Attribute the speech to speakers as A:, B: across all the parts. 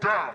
A: down.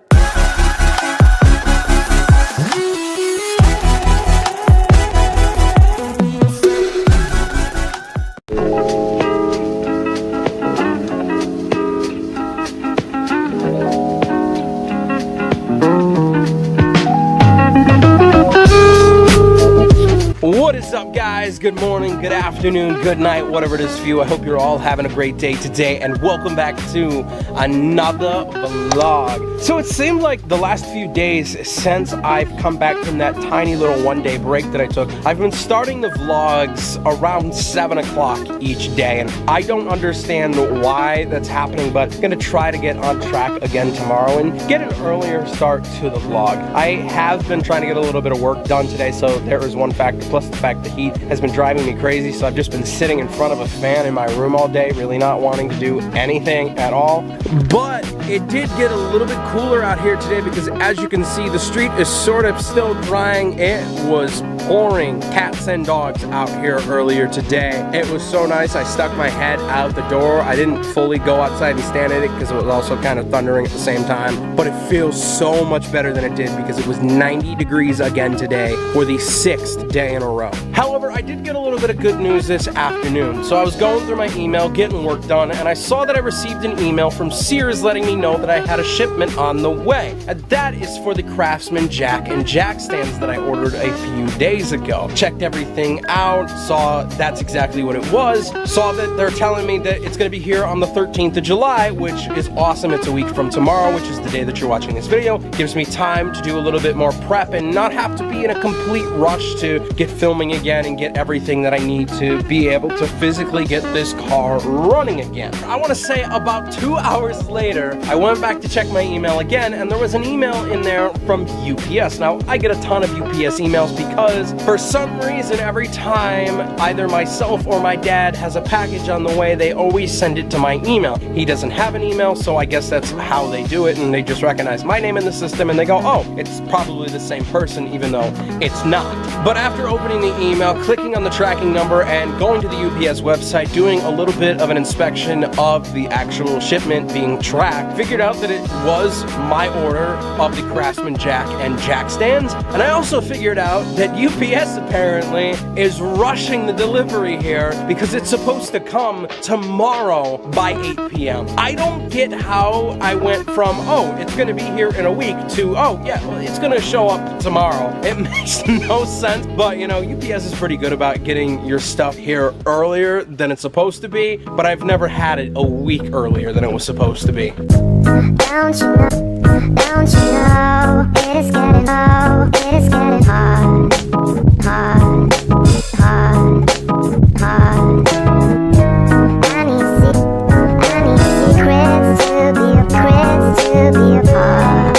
B: What is up, guys? Good morning, good afternoon, good night, whatever it is for you. I hope you're all having a great day today, and welcome back to another vlog. So it seemed like the last few days since I've come back from that tiny little one-day break that I took, I've been starting the vlogs around 7 o'clock each day, and I don't understand why that's happening, but I'm gonna try to get on track again tomorrow and get an earlier start to the vlog. I have been trying to get a little bit of work done today, so there is one factor, plus the fact the heat has been driving me crazy, so I've just been sitting in front of a fan in my room all day, really not wanting to do anything at all. But it did get a little bit cooler out here today because, as you can see, the street is sort of still drying. It was pouring cats and dogs out here earlier today. It was so nice. I stuck my head out the door. I didn't fully go outside and stand at it because it was also kind of thundering at the same time, but it feels so much better than it did because it was 90 degrees again today for the 6th day in a row. However, I did get a little bit of good news this afternoon. So I was going through my email, getting work done, and I saw that I received an email from Sears letting me know that I had a shipment on the way. And that is for the Craftsman jack and jack stands that I ordered a few days ago. Checked everything out, saw that's exactly what it was, saw that they're telling me that it's going to be here on the 13th of July, which is awesome. It's a week from tomorrow, which is the day that you're watching this video. Gives me time to do a little bit more prep and not have to be in a complete rush to get filming again and get everything that I need to be able to physically get this car running again. I want to say about 2 hours later, I went back to check my email again, and there was an email in there from UPS. Now, I get a ton of UPS emails because for some reason, every time either myself or my dad has a package on the way, they always send it to my email. He doesn't have an email, so I guess that's how they do it, and they just recognize my name in the system and they go, oh, it's probably the same person, even though it's not. But after opening the email, clicking on the tracking number, and going to the UPS website, doing a little bit of an inspection of the actual shipment being tracked, figured out that it was my order of the Craftsman jack and jack stands. And I also figured out that UPS apparently is rushing the delivery here because it's supposed to come tomorrow by 8 p.m. I don't get how I went from, oh, it's going to be here in a week to, oh, yeah, well, it's going to show up tomorrow. It makes no sense, but you know, UPS is pretty good about getting your stuff here earlier than it's supposed to be, but I've never had it a week earlier than it was supposed to be.
C: Don't you know, it is getting low, it is getting hard, hard, hard, hard. I need secrets to be a part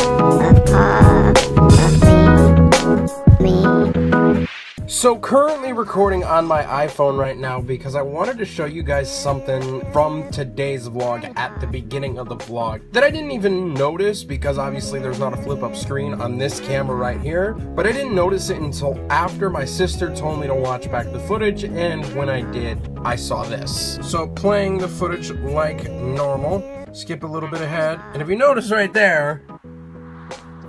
C: of me.
B: So currently recording on my iPhone right now because I wanted to show you guys something from today's vlog at the beginning of the vlog that I didn't even notice because obviously there's not a flip up screen on this camera right here, but I didn't notice it until after my sister told me to watch back the footage, and when I did, I saw this. So playing the footage like normal, skip a little bit ahead, and if you notice right there,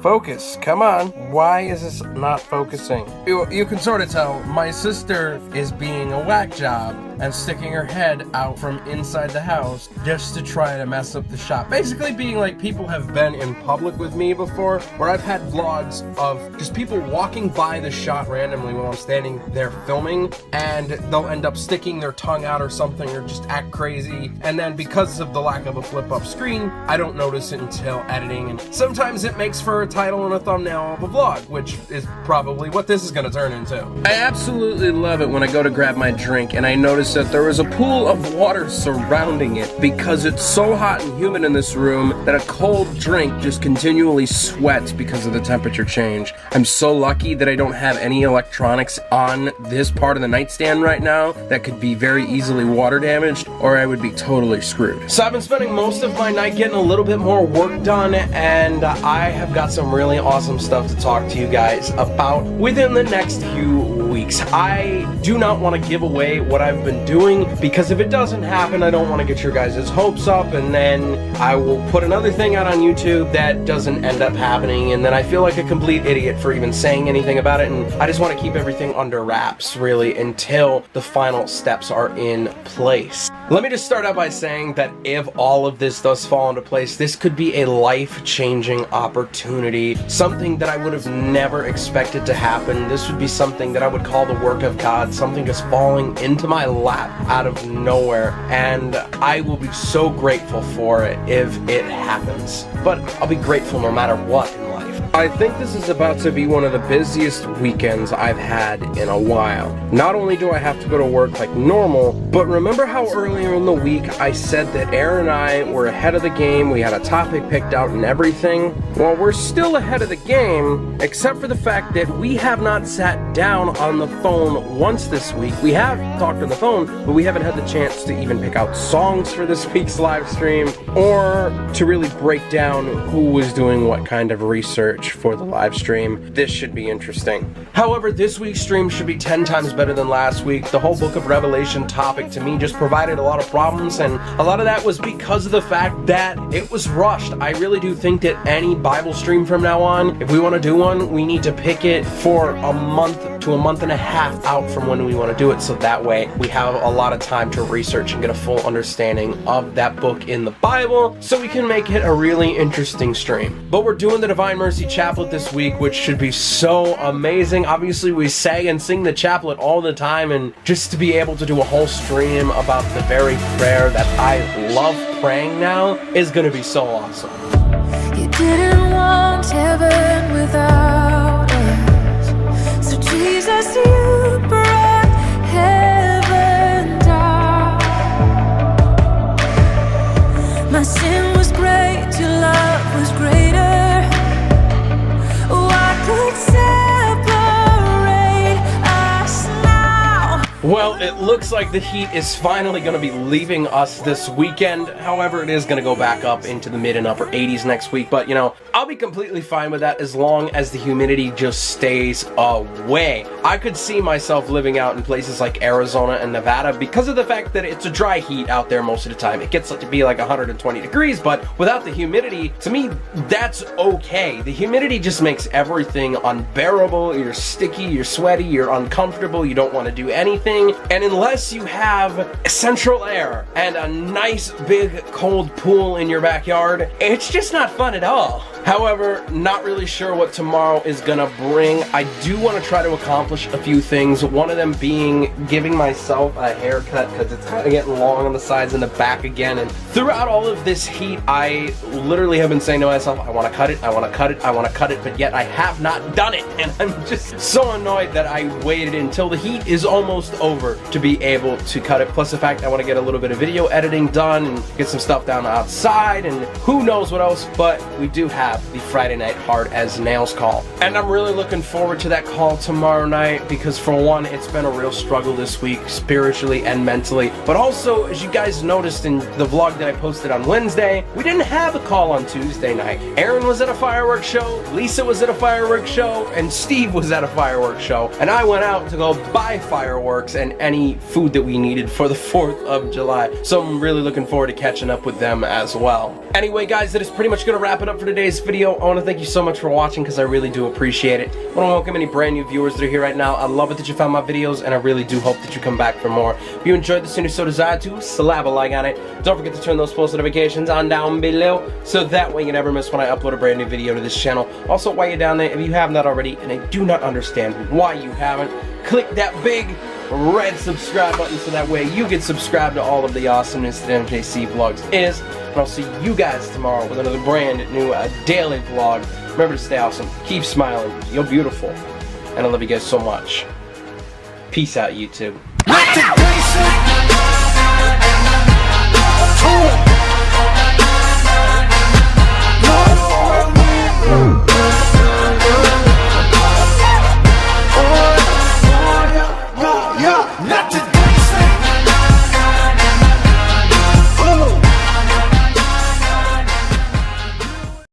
B: focus, come on. Why is this not focusing? You can sort of tell my sister is being a whack job and sticking her head out from inside the house just to try to mess up the shot. Basically being like, people have been in public with me before where I've had vlogs of just people walking by the shot randomly when I'm standing there filming, and they'll end up sticking their tongue out or something or just act crazy, and then because of the lack of a flip up screen, I don't notice it until editing, and sometimes it makes for a title and a thumbnail of a vlog, which is probably what this is going to turn into. I absolutely love it when I go to grab my drink and I notice that there is a pool of water surrounding it because it's so hot and humid in this room that a cold drink just continually sweats because of the temperature change. I'm so lucky that I don't have any electronics on this part of the nightstand right now that could be very easily water damaged, or I would be totally screwed. So I've been spending most of my night getting a little bit more work done, and I have got some really awesome stuff to talk to you guys about within the next few weeks. weeks. I do not want to give away what I've been doing, because if it doesn't happen, I don't want to get your guys' hopes up, and then I will put another thing out on YouTube that doesn't end up happening, and then I feel like a complete idiot for even saying anything about it, and I just want to keep everything under wraps, really, until the final steps are in place. Let me just start out by saying that if all of this does fall into place, this could be a life-changing opportunity, something that I would have never expected to happen. This would be something that I would call the work of God, something just falling into my lap out of nowhere, and I will be so grateful for it if it happens. But I'll be grateful no matter what in life. I think this is about to be one of the busiest weekends I've had in a while. Not only do I have to go to work like normal, but remember how earlier in the week I said that Aaron and I were ahead of the game, we had a topic picked out and everything? Well, we're still ahead of the game, except for the fact that we have not sat down on the phone once this week. We have talked on the phone, but we haven't had the chance to even pick out songs for this week's live stream, or to really break down who was doing what kind of research for the live stream. This should be interesting. However, this week's stream should be 10 times better than last week. The whole book of Revelation topic to me just provided a lot of problems, and a lot of that was because of the fact that it was rushed. I really do think that any Bible stream from now on, if we want to do one, we need to pick it for a month to a month and a half out from when we want to do it, so that way we have a lot of time to research and get a full understanding of that book in the Bible, so we can make it a really interesting stream. But we're doing the Divine Mercy Chaplet this week, which should be so amazing. Obviously, we say and sing the chaplet all the time, and just to be able to do a whole stream about the very prayer that I love praying now is going to be so awesome.
A: You didn't want heaven without us, so Jesus, you brought heaven down. My sin was great, your love was greater. What could separate us now?
B: Well, it looks like the heat is finally going to be leaving us this weekend. However, it is going to go back up into the mid and upper 80s next week. But, you know, I'll be completely fine with that as long as the humidity just stays away. I could see myself living out in places like Arizona and Nevada because of the fact that it's a dry heat out there most of the time. It gets to be like 120 degrees, but without the humidity, to me, that's okay. The humidity just makes everything unbearable. You're sticky, you're sweaty, you're uncomfortable, you don't want to do anything. And unless you have central air and a nice big cold pool in your backyard, it's just not fun at all. However, not really sure what tomorrow is gonna bring. I do want to try to accomplish a few things. One of them being giving myself a haircut, because it's kind of getting long on the sides and the back again. And throughout all of this heat, I literally have been saying to myself, I want to cut it, I want to cut it, I want to cut it, but yet I have not done it. And I'm just so annoyed that I waited until the heat is almost over to be able to cut it. Plus the fact I want to get a little bit of video editing done and get some stuff down outside and who knows what else, but we do have the Friday night Hard as Nails call. And I'm really looking forward to that call tomorrow night because for one, it's been a real struggle this week, spiritually and mentally. But also, as you guys noticed in the vlog that I posted on Wednesday, we didn't have a call on Tuesday night. Aaron was at a fireworks show, Lisa was at a fireworks show, and Steve was at a fireworks show. And I went out to go buy fireworks and any food that we needed for the 4th of July. So I'm really looking forward to catching up with them as well. Anyway, guys, that is pretty much going to wrap it up for today's video. I want to thank you so much for watching because I really do appreciate it. I want to welcome any brand new viewers that are here right now. I love it that you found my videos, and I really do hope that you come back for more. If you enjoyed this and you so desire to, slap a like on it. Don't forget to turn those post notifications on down below so that way you never miss when I upload a brand new video to this channel. Also, while you're down there, if you have not already, and I do not understand why you haven't, click that big red subscribe button so that way you get subscribed to all of the awesomeness that MJC Vlogs is. And I'll see you guys tomorrow with another brand new daily vlog. Remember to stay awesome, keep smiling, you're beautiful, and I love you guys so much. Peace out, YouTube.
D: Holla.